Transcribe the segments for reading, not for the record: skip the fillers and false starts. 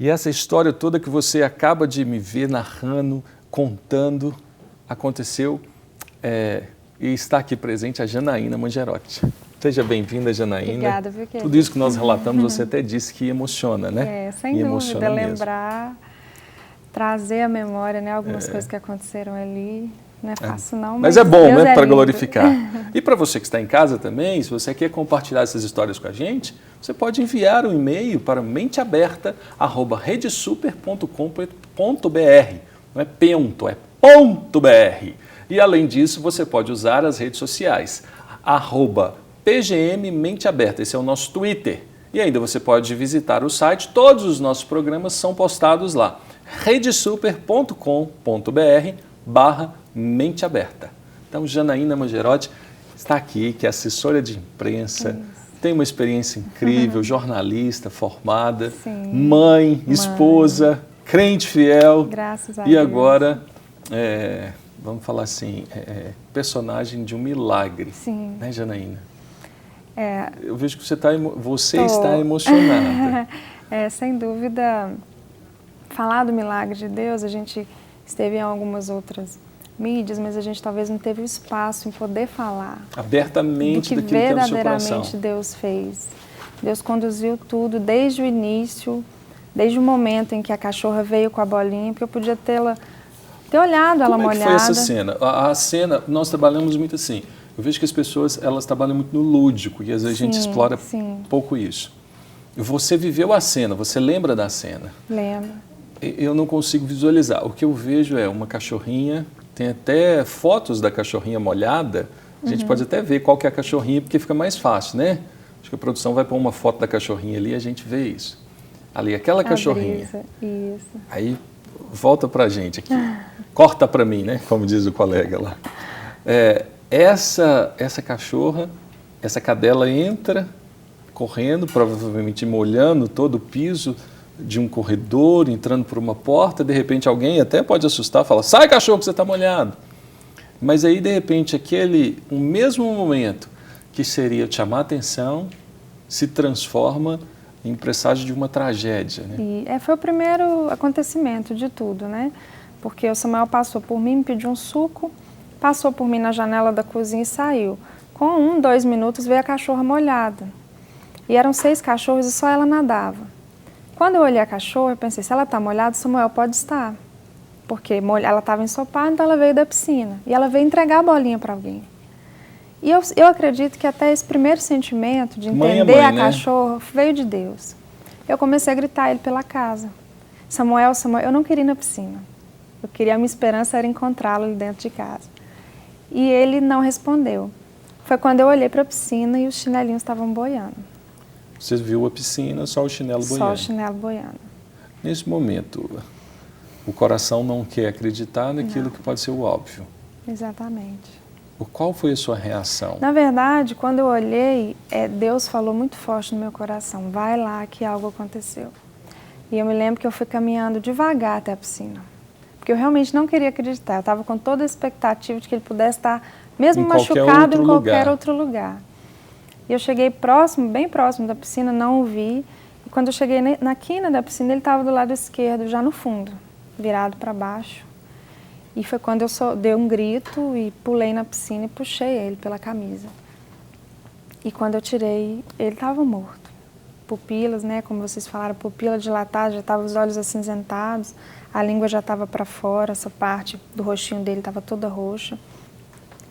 E essa história toda que você acaba de me ver narrando, contando, aconteceu e está aqui presente a Janaína Mangerotti. Seja bem-vinda, Janaína. Obrigada, viu, querido? Tudo isso que nós relatamos, você até disse que emociona, né? Sem dúvida, lembrar, trazer à memória, né, algumas coisas que aconteceram ali. Não é fácil não, mas é bom, né, para glorificar. E para você que está em casa também, se você quer compartilhar essas histórias com a gente, você pode enviar um e-mail para menteaberta@redesuper.com.br. Não é pento, é .br. E além disso, você pode usar as redes sociais, @PGM Mente Aberta, esse é o nosso Twitter. E ainda você pode visitar o site, todos os nossos programas são postados lá, redesuper.com.br/Mente Aberta. Então, Janaína Mangerotti está aqui, que é assessora de imprensa, tem uma experiência incrível, jornalista formada, mãe, esposa, crente fiel. Graças a Deus. E agora, vamos falar assim, personagem de um milagre. Sim. Né, Janaína? Eu vejo que você está emocionada. Sem dúvida, falar do milagre de Deus, a gente esteve em algumas outras mídias, mas a gente talvez não teve o espaço em poder falar abertamente do que verdadeiramente Deus fez. Deus conduziu tudo desde o início, desde o momento em que a cachorra veio com a bolinha, porque eu podia ter olhado ela molhada. Como é que foi essa cena? A cena, nós trabalhamos muito assim. Eu vejo que as pessoas, elas trabalham muito no lúdico e às vezes a gente explora pouco isso. Você viveu a cena, você lembra da cena? Lembro. Eu não consigo visualizar. O que eu vejo é uma cachorrinha, tem até fotos da cachorrinha molhada. A gente pode até ver qual que é a cachorrinha, porque fica mais fácil, né? Acho que a produção vai pôr uma foto da cachorrinha ali e a gente vê isso. Ali, aquela cachorrinha. Isso. Aí, volta pra gente aqui. Corta pra mim, né? Como diz o colega lá. Essa cachorra, essa cadela entra correndo, provavelmente molhando todo o piso de um corredor, entrando por uma porta, de repente alguém até pode assustar, fala, sai cachorro que você está molhado. Mas aí de repente o mesmo momento que seria te chamar a atenção, se transforma em presságio de uma tragédia. Né? Foi o primeiro acontecimento de tudo, né? Porque o Samuel passou por mim, me pediu um suco, passou por mim na janela da cozinha e saiu. Com 2 minutos veio a cachorra molhada. E eram 6 cachorros e só ela nadava. Quando eu olhei a cachorra, eu pensei, se ela está molhada, Samuel pode estar. Porque ela estava ensopada, então ela veio da piscina. E ela veio entregar a bolinha para alguém. E eu acredito que até esse primeiro sentimento de entender a cachorra veio de Deus. Eu comecei a gritar ele pela casa. Samuel, eu não queria ir na piscina. A minha esperança era encontrá-lo ali dentro de casa. E ele não respondeu. Foi quando eu olhei para a piscina e os chinelinhos estavam boiando. Você viu a piscina, só o chinelo boiando. Só o chinelo boiando. Nesse momento, o coração não quer acreditar naquilo que pode ser o óbvio. Exatamente. Qual foi a sua reação? Na verdade, quando eu olhei, Deus falou muito forte no meu coração, vai lá que algo aconteceu. E eu me lembro que eu fui caminhando devagar até a piscina. Porque eu realmente não queria acreditar. Eu estava com toda a expectativa de que ele pudesse estar mesmo machucado em qualquer outro lugar. E eu cheguei bem próximo da piscina, não o vi. E quando eu cheguei na quina da piscina, ele estava do lado esquerdo, já no fundo, virado para baixo. E foi quando eu dei um grito e pulei na piscina e puxei ele pela camisa. E quando eu tirei, ele estava morto. Pupilas, né, como vocês falaram, pupila dilatada, já estavam os olhos acinzentados, a língua já estava para fora, essa parte do rostinho dele estava toda roxa.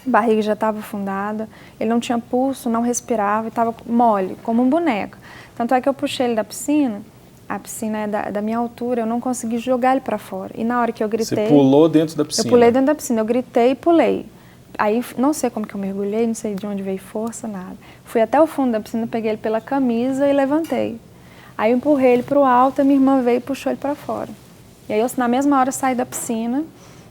A barriga já estava afundada, ele não tinha pulso, não respirava, estava mole, como um boneco. Tanto é que eu puxei ele da piscina, a piscina é da minha altura, eu não consegui jogar ele para fora. E na hora que eu gritei... Você pulou dentro da piscina? Eu pulei dentro da piscina, eu gritei e pulei. Aí, não sei como que eu mergulhei, não sei de onde veio força, nada. Fui até o fundo da piscina, peguei ele pela camisa e levantei. Aí eu empurrei ele para o alto, a minha irmã veio e puxou ele para fora. E aí eu, na mesma hora, saí da piscina.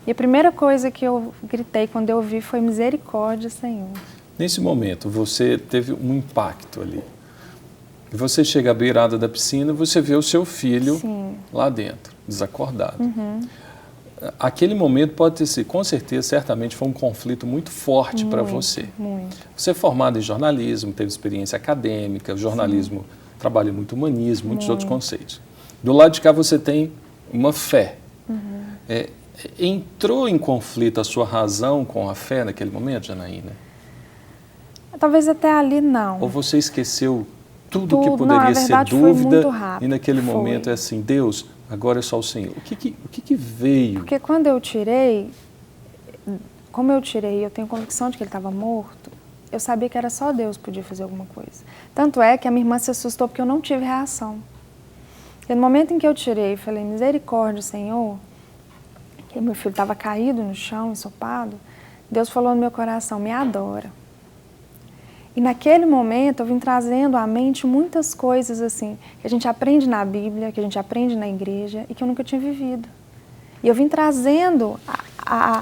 E a primeira coisa que eu gritei quando eu vi foi misericórdia, Senhor. Nesse momento, você teve um impacto ali. E você chega à beirada da piscina, você vê o seu filho lá dentro, desacordado. Aquele momento pode ter sido, com certeza, certamente foi um conflito muito forte para você. Muito. Você é formado em jornalismo, teve experiência acadêmica, jornalismo trabalha muito humanismo, muitos outros conceitos. Do lado de cá você tem uma fé. Entrou em conflito a sua razão com a fé naquele momento, Janaína? Talvez até ali não. Ou você esqueceu tudo que poderia não, na ser verdade, foi dúvida muito rápido. e naquele momento é assim, Deus, agora é só o Senhor. O que veio? Porque quando eu tirei, como eu tirei, eu tenho convicção de que ele estava morto, eu sabia que era só Deus que podia fazer alguma coisa. Tanto é que a minha irmã se assustou porque eu não tive reação. E no momento em que eu tirei, falei, misericórdia, Senhor, que meu filho estava caído no chão, ensopado, Deus falou no meu coração, me adora. E naquele momento eu vim trazendo à mente muitas coisas assim, que a gente aprende na Bíblia, que a gente aprende na igreja e que eu nunca tinha vivido. E eu vim trazendo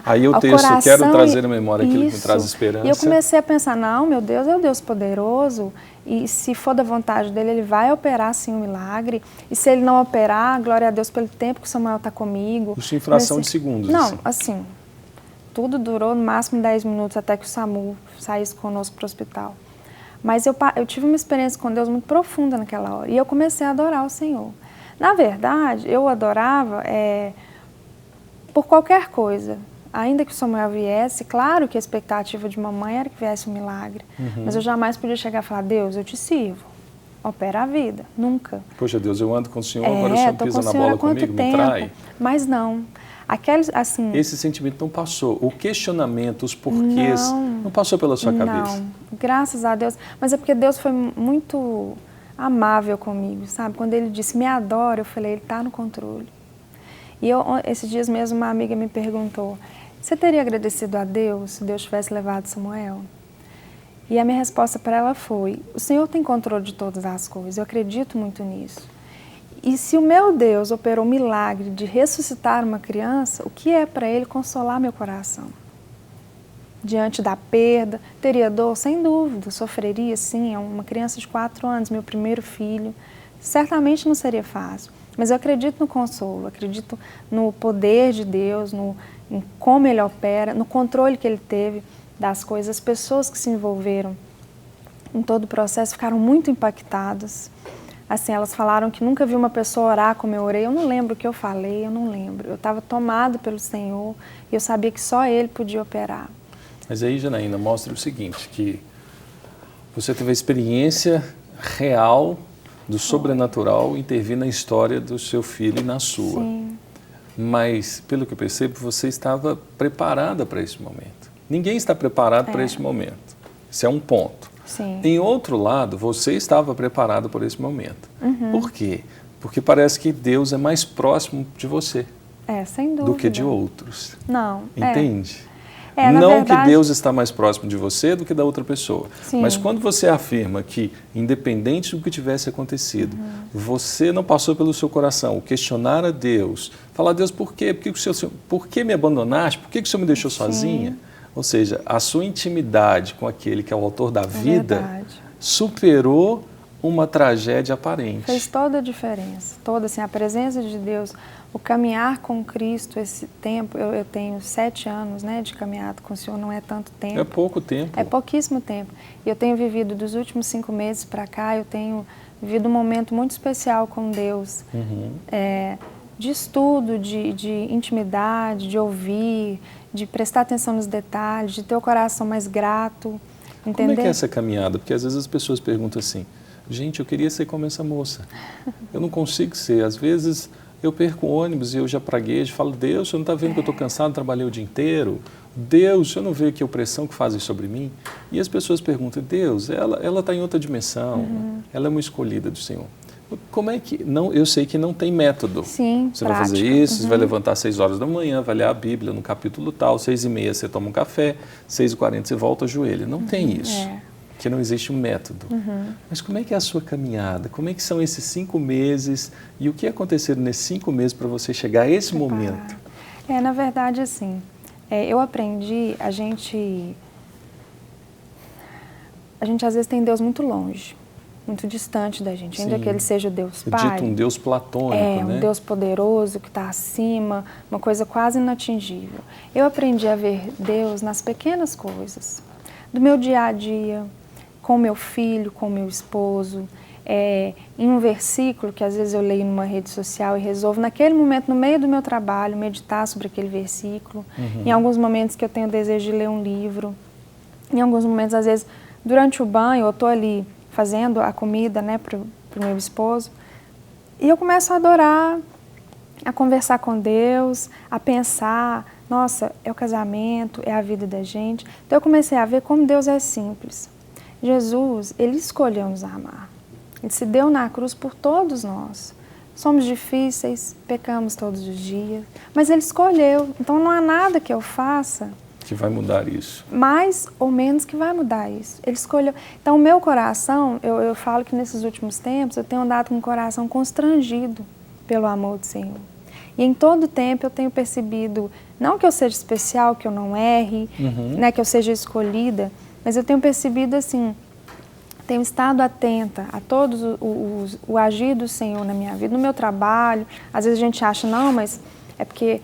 Aí o ao texto, coração, quero trazer à memória aquilo que me traz isso. esperança. E eu comecei a pensar, não, meu Deus é o Deus poderoso e se for da vontade dele, ele vai operar sim um milagre. E se ele não operar, glória a Deus pelo tempo que o Samuel está comigo. Isso em fração de segundos. Não, assim, tudo durou no máximo 10 minutos até que o SAMU saísse conosco para o hospital. Mas eu tive uma experiência com Deus muito profunda naquela hora. E eu comecei a adorar o Senhor. Na verdade, eu adorava por qualquer coisa. Ainda que o Samuel viesse, claro que a expectativa de mamãe era que viesse um milagre. Mas eu jamais podia chegar e falar, Deus, eu te sirvo. Opera a vida. Nunca. Poxa, Deus, eu ando com o Senhor, agora o Senhor pisa na bola comigo, me trai. Mas não. Aqueles, assim, esse sentimento não passou. O questionamento, os porquês, não passou pela sua cabeça. Não, graças a Deus. Mas é porque Deus foi muito amável comigo, sabe? Quando Ele disse, me adora, eu falei, Ele está no controle. E esses dias mesmo uma amiga me perguntou, você teria agradecido a Deus se Deus tivesse levado Samuel? E a minha resposta para ela foi, o Senhor tem controle de todas as coisas, eu acredito muito nisso. E se o meu Deus operou o milagre de ressuscitar uma criança, o que é para Ele consolar meu coração? Diante da perda, teria dor? Sem dúvida, sofreria sim, é uma criança de 4 anos, meu primeiro filho. Certamente não seria fácil, mas eu acredito no consolo, acredito no poder de Deus, em como Ele opera, no controle que Ele teve das coisas. As pessoas que se envolveram em todo o processo ficaram muito impactadas. Assim, elas falaram que nunca vi uma pessoa orar como eu orei. Eu não lembro o que eu falei, eu não lembro. Eu estava tomada pelo Senhor e eu sabia que só Ele podia operar. Mas aí, Janaína, mostra o seguinte, que você teve a experiência real do sobrenatural intervir na história do seu filho e na sua. Sim. Mas, pelo que eu percebo, você estava preparada para esse momento. Ninguém está preparado para esse momento. Isso é um ponto. Sim. Em outro lado, você estava preparado por esse momento. Por quê? Porque parece que Deus é mais próximo de você Sem dúvida. do que de outros. Não. Entende? Na Não verdade, que Deus está mais próximo de você do que da outra pessoa. Sim. Mas quando você afirma que, independente do que tivesse acontecido, você não passou pelo seu coração, questionar a Deus, falar, Deus, por quê? Por que me abandonaste? Por que o Senhor me deixou sozinha? Ou seja, a sua intimidade com aquele que é o autor da vida superou uma tragédia aparente. Fez toda a diferença. Toda, assim, a presença de Deus, o caminhar com Cristo, esse tempo, eu tenho 7 anos, né, de caminhada com o Senhor, não é tanto tempo. É pouco tempo. É pouquíssimo tempo. E eu tenho vivido, dos últimos 5 meses para cá, eu tenho vivido um momento muito especial com Deus. De estudo, de intimidade, de ouvir, de prestar atenção nos detalhes, de ter o coração mais grato, entender? Como é que é essa caminhada? Porque às vezes as pessoas perguntam assim, gente, eu queria ser como essa moça. Eu não consigo ser. Às vezes eu perco o ônibus e eu já praguejo, falo, Deus, o Senhor não está vendo que eu estou cansado, trabalhei o dia inteiro? Deus, o Senhor não vê que opressão que fazem sobre mim? E as pessoas perguntam, Deus, ela está em outra dimensão, ela é uma escolhida do Senhor. Como é que... Não, eu sei que não tem método. Sim, você prática. vai fazer isso, você vai levantar às 6 horas da manhã, vai ler a Bíblia no capítulo tal, 6h30 você toma um café, 6h40 você volta a joelho. Não tem isso. Que não existe um método. Mas como é que é a sua caminhada? Como é que são esses 5 meses? E o que aconteceu nesses 5 meses para você chegar a esse momento? Na verdade, assim, eu aprendi, a gente às vezes tem Deus muito longe, muito distante da gente, ainda que Ele seja o Deus Pai. Dito um Deus platônico, né? Um Deus poderoso que está acima, uma coisa quase inatingível. Eu aprendi a ver Deus nas pequenas coisas, do meu dia a dia, com meu filho, com meu esposo, em um versículo que às vezes eu leio numa rede social e resolvo, naquele momento, no meio do meu trabalho, meditar sobre aquele versículo. Em alguns momentos que eu tenho desejo de ler um livro. Em alguns momentos, às vezes, durante o banho, eu estou ali fazendo a comida, né, para o meu esposo, e eu começo a adorar, a conversar com Deus, a pensar, nossa, é o casamento, é a vida da gente. Então eu comecei a ver como Deus é simples. Jesus, Ele escolheu nos amar. Ele se deu na cruz por todos nós. Somos difíceis, pecamos todos os dias, mas Ele escolheu. Então não há nada que eu faça que vai mudar isso. Mais ou menos que vai mudar isso. Ele escolheu. Então o meu coração, eu falo que nesses últimos tempos eu tenho andado com um coração constrangido pelo amor do Senhor. E em todo tempo eu tenho percebido, não que eu seja especial, que eu não erre, né, que eu seja escolhida, mas eu tenho percebido assim, tenho estado atenta a todos o agir do Senhor na minha vida, no meu trabalho. Às vezes a gente acha, não, mas é porque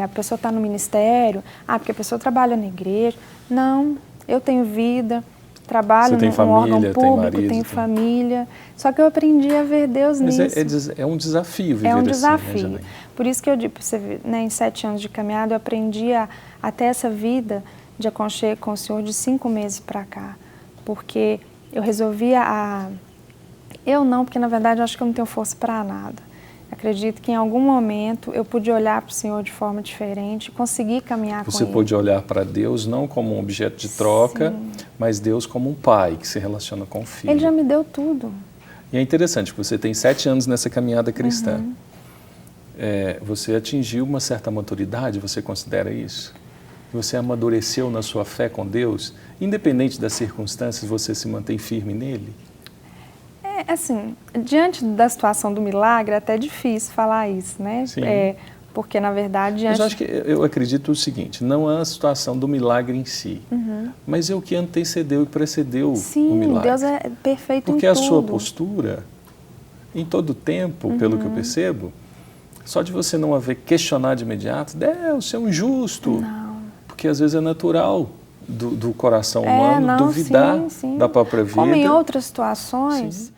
a pessoa está no ministério, porque a pessoa trabalha na igreja. Não, eu tenho vida, trabalho num órgão público, tenho família. Só que eu aprendi a ver Deus nisso. Mas é um desafio viver assim. É um desafio. Assim, né, por isso que eu digo, você vê, né, em 7 anos de caminhada, eu aprendi a ter essa vida de aconchego com o Senhor de 5 meses para cá. Porque eu resolvi eu não, porque na verdade eu acho que eu não tenho força para nada. Acredito que em algum momento eu pude olhar para o Senhor de forma diferente, conseguir caminhar com Ele. Você pôde olhar para Deus não como um objeto de troca, mas Deus como um pai que se relaciona com o filho. Ele já me deu tudo. E é interessante que você tem 7 anos nessa caminhada cristã. Você atingiu uma certa maturidade, você considera isso? Você amadureceu na sua fé com Deus? Independente das circunstâncias, você se mantém firme nele? Assim, diante da situação do milagre, é até difícil falar isso, né? Sim. Porque, na verdade... Mas eu acredito o seguinte, não é a situação do milagre em si, mas é o que antecedeu e precedeu o milagre. Sim, Deus é perfeito Porque em tudo. a sua postura, em todo tempo, pelo que eu percebo, só de você não haver questionado de imediato, Deus, você é um injusto. Não. Porque às vezes é natural do coração humano duvidar da própria vida. Como em outras situações...